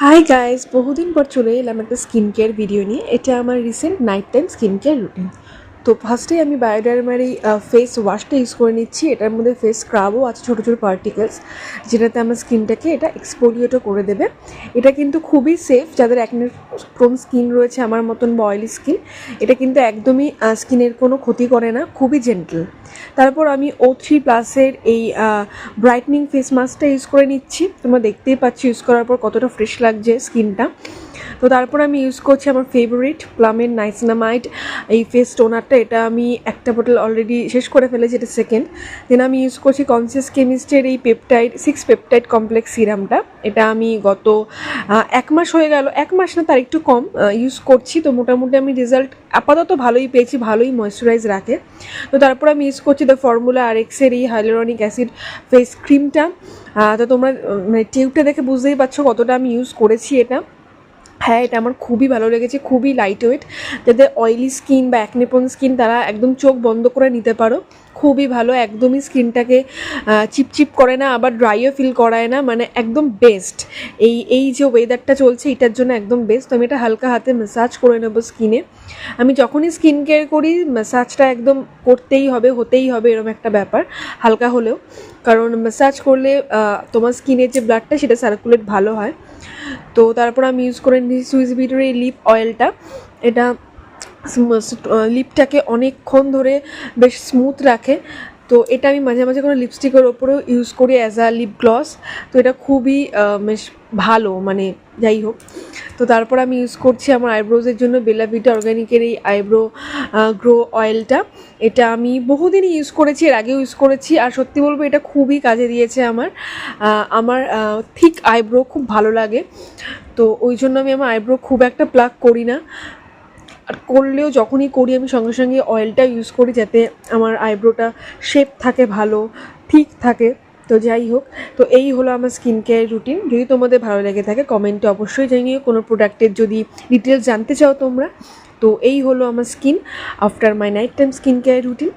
Hi guys, বহুদিন পর চলে এলাম একটা স্কিন কেয়ার ভিডিও নিয়ে। এটা আমার recent night time skin care routine. তো ফার্স্টেই আমি বায়োডারমার এই ফেস ওয়াশটা ইউজ করে নিচ্ছি। এটার মধ্যে ফেস স্ক্রাবও আছে, ছোটো ছোটো পার্টিকেলস, যেটাতে আমার স্কিনটাকে এটা এক্সফোলিয়েটও করে দেবে। এটা কিন্তু খুবই সেফ যাদের অ্যাকনে প্রোন স্কিন রয়েছে আমার মতন বা অয়েলি স্কিন। এটা কিন্তু একদমই স্কিনের কোনো ক্ষতি করে না, খুবই জেন্টল। তারপর আমি O3+এর এই ব্রাইটনিং ফেস মাস্কটা ইউজ করে নিচ্ছি। তোমরা দেখতেই পাচ্ছ ইউজ করার পর কতটা ফ্রেশ লাগছে স্কিনটা। তো তারপর আমি ইউজ করছি আমার ফেভারিট প্লামের নাইসিনামাইড এই ফেস টোনারটা। এটা আমি একটা বোতল অলরেডি শেষ করে ফেলেছি, এটা সেকেন্ড। দেন আমি ইউজ করছি কনসিয়াস কেমিস্টের এই পেপটাইড 6 পেপটাইড কমপ্লেক্স সিরামটা। এটা আমি গত 1 মাস হয়ে গেল, 1 মাস না তার একটু কম ইউজ করছি। তো মোটামুটি আমি রেজাল্ট আপাতত ভালোই পেয়েছি, ভালোই ময়েশ্চারাইজ রাখে। তো তারপর আমি ইউজ করছি দ্য ফর্মুলা RX-এর এই হাইলোরনিক অ্যাসিড ফেস ক্রিমটা। তো তোমরা মানে টিউবটা দেখে বুঝতেই পারছো কতটা আমি ইউজ করেছি এটা। হ্যাঁ, এটা আমার খুবই ভালো লেগেছে, খুবই লাইট ওয়েট। যাদের অয়েলি স্কিন বা অ্যাকনেপ্রোন স্কিন তারা একদম চোখ বন্ধ করে নিতে পারো। খুবই ভালো, একদমই স্কিনটাকে চিপচিপ করে না, আবার ড্রাইও ফিল করায় না, মানে একদম বেস্ট। এই যে ওয়েদারটা চলছে এটার জন্য একদম বেস্ট। তো আমি এটা হালকা হাতে ম্যাসাজ করে নেবো স্কিনে। আমি যখনই স্কিন কেয়ার করি ম্যাসাজটা একদম করতেই হবে, হতেই হবে, এরকম একটা ব্যাপার হালকা হলেও। কারণ ম্যাসাজ করলে তোমার স্কিনের যে ব্লাডটা সেটা সার্কুলেট ভালো হয়। তো তারপর আমি ইউজ করে নিয়েছি সুইস বিউটির এই লিপ অয়েলটা। এটা লিপটাকে অনেকক্ষণ ধরে বেশ স্মুথ রাখে। তো এটা আমি মাঝে মাঝে কোনো লিপস্টিকের ওপরেও ইউজ করি অ্যাজ আ লিপ গ্লস। তো এটা খুবই বেশ ভালো, মানে যাই হোক। তো তারপর আমি ইউজ করছি আমার আইব্রোজের জন্য বেলা ভিটা অর্গ্যানিকের এই আইব্রো গ্রো অয়েলটা। এটা আমি বহুদিনই ইউজ করেছি, এর আগেও ইউজ করেছি, আর সত্যি বলবো এটা খুবই কাজে দিয়েছে আমার থিক আইব্রো খুব ভালো লাগে। তো ওই জন্য আমি আমার আইব্রো খুব একটা প্লাক করি না, আর করলেও যখনই করি আমি সঙ্গে সঙ্গে অয়েলটা ইউজ করি যাতে আমার আইব্রোটা শেপ থাকে, ভালো ঠিক থাকে। তো যাই হোক, তো এই হলো আমার স্কিন কেয়ার রুটিন। যদি তোমাদের ভালো লেগে থাকে কমেন্টে অবশ্যই জানিও, কোনো প্রোডাক্টের যদি ডিটেলস জানতে চাও তোমরা। তো এই হলো আমার skin after my night time skin care routine.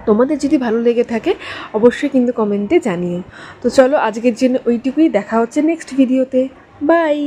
তোমাদের যদি ভালো লেগে থাকে অবশ্যই কিন্তু কমেন্টে জানিও। তো চলো আজকের জন্য ওইটুকুই, দেখা হচ্ছে নেক্সট ভিডিওতে। বাই।